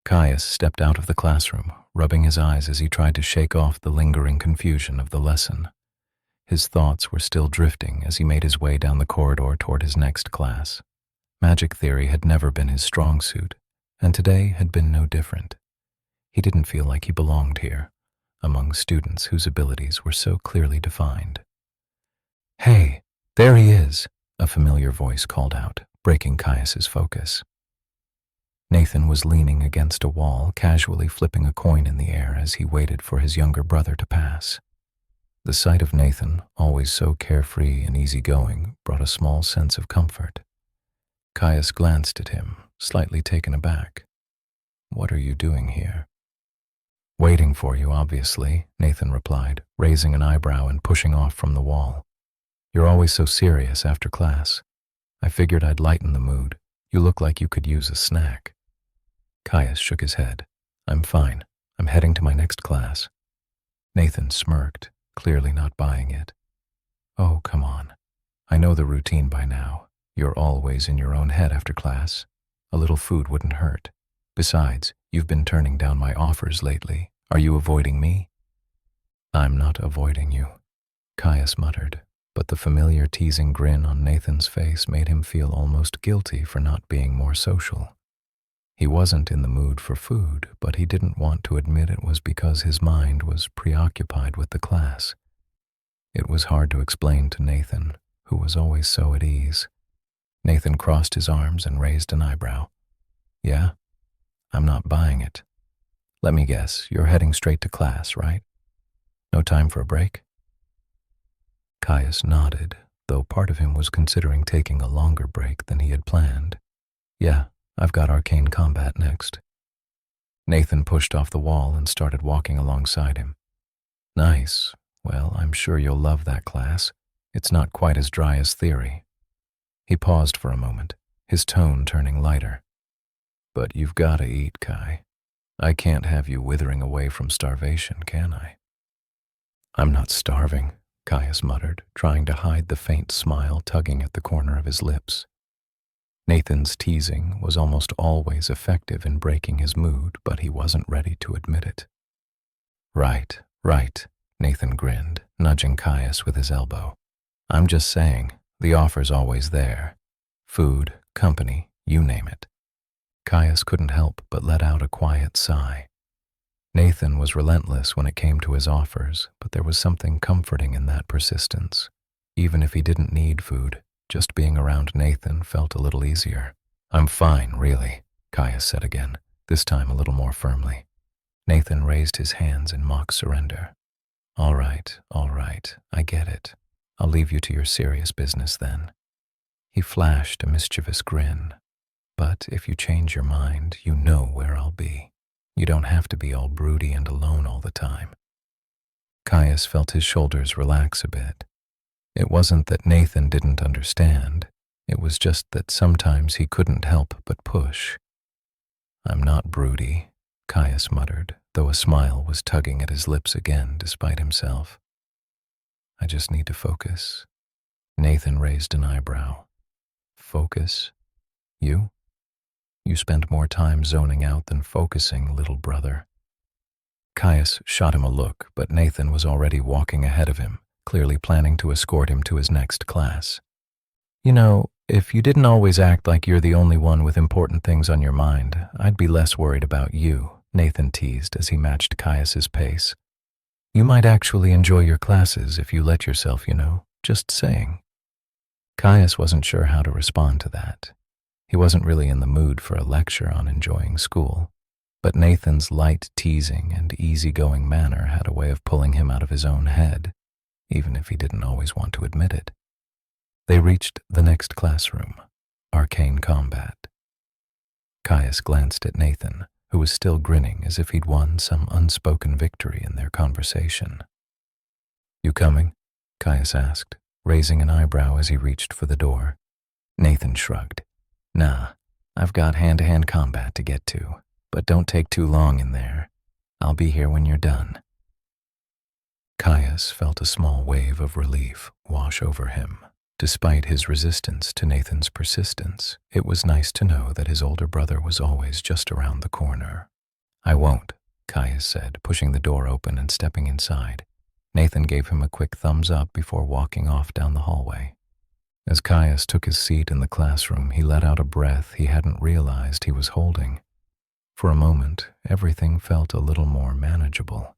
Kaius stepped out of the classroom, rubbing his eyes as he tried to shake off the lingering confusion of the lesson. His thoughts were still drifting as he made his way down the corridor toward his next class. Magic theory had never been his strong suit, and today had been no different. He didn't feel like he belonged here, among students whose abilities were so clearly defined. "Hey, there he is," a familiar voice called out, breaking Kaius's focus. Nathan was leaning against a wall, casually flipping a coin in the air as he waited for his younger brother to pass. The sight of Nathan, always so carefree and easygoing, brought a small sense of comfort. Kaius glanced at him, slightly taken aback. "What are you doing here?" "Waiting for you, obviously," Nathan replied, raising an eyebrow and pushing off from the wall. "You're always so serious after class. I figured I'd lighten the mood. You look like you could use a snack." Kaius shook his head. "I'm fine. I'm heading to my next class." Nathan smirked, clearly not buying it. "Oh, come on. I know the routine by now. You're always in your own head after class. A little food wouldn't hurt. Besides, you've been turning down my offers lately. Are you avoiding me?" "I'm not avoiding you," Kaius muttered, but the familiar teasing grin on Nathan's face made him feel almost guilty for not being more social. He wasn't in the mood for food, but he didn't want to admit it was because his mind was preoccupied with the class. It was hard to explain to Nathan, who was always so at ease. Nathan crossed his arms and raised an eyebrow. "Yeah? I'm not buying it. Let me guess, you're heading straight to class, right? No time for a break?" Kaius nodded, though part of him was considering taking a longer break than he had planned. "Yeah, I've got arcane combat next." Nathan pushed off the wall and started walking alongside him. "Nice. Well, I'm sure you'll love that class. It's not quite as dry as theory." He paused for a moment, his tone turning lighter. "But you've got to eat, Kai. I can't have you withering away from starvation, can I?" "I'm not starving," Kaius muttered, trying to hide the faint smile tugging at the corner of his lips. Nathan's teasing was almost always effective in breaking his mood, but he wasn't ready to admit it. Right, Nathan grinned, nudging Kaius with his elbow. "I'm just saying, the offer's always there. Food, company, you name it." Kaius couldn't help but let out a quiet sigh. Nathan was relentless when it came to his offers, but there was something comforting in that persistence. Even if he didn't need food, just being around Nathan felt a little easier. "I'm fine, really," Kaius said again, this time a little more firmly. Nathan raised his hands in mock surrender. All right, I get it. I'll leave you to your serious business then." He flashed a mischievous grin. "But if you change your mind, you know where I'll be. You don't have to be all broody and alone all the time." Kaius felt his shoulders relax a bit. It wasn't that Nathan didn't understand. It was just that sometimes he couldn't help but push. "I'm not broody," Kaius muttered, though a smile was tugging at his lips again despite himself. "I just need to focus." Nathan raised an eyebrow. "Focus? You? You spend more time zoning out than focusing, little brother." Kaius shot him a look, but Nathan was already walking ahead of him, clearly planning to escort him to his next class. "You know, if you didn't always act like you're the only one with important things on your mind, I'd be less worried about you," Nathan teased as he matched Kaius's pace. "You might actually enjoy your classes if you let yourself, just saying." Kaius wasn't sure how to respond to that. He wasn't really in the mood for a lecture on enjoying school, but Nathan's light teasing and easygoing manner had a way of pulling him out of his own head, even if he didn't always want to admit it. They reached the next classroom, arcane combat. Kaius glanced at Nathan, who was still grinning as if he'd won some unspoken victory in their conversation. "You coming?" Kaius asked, raising an eyebrow as he reached for the door. Nathan shrugged. "Nah, I've got hand-to-hand combat to get to, but don't take too long in there. I'll be here when you're done." Kaius felt a small wave of relief wash over him. Despite his resistance to Nathan's persistence, it was nice to know that his older brother was always just around the corner, I won't, Kaius said, pushing the door open and stepping inside. Nathan gave him a quick thumbs up before walking off down the hallway. As Kaius took his seat in the classroom, he let out a breath he hadn't realized he was holding. For a moment, everything felt a little more manageable.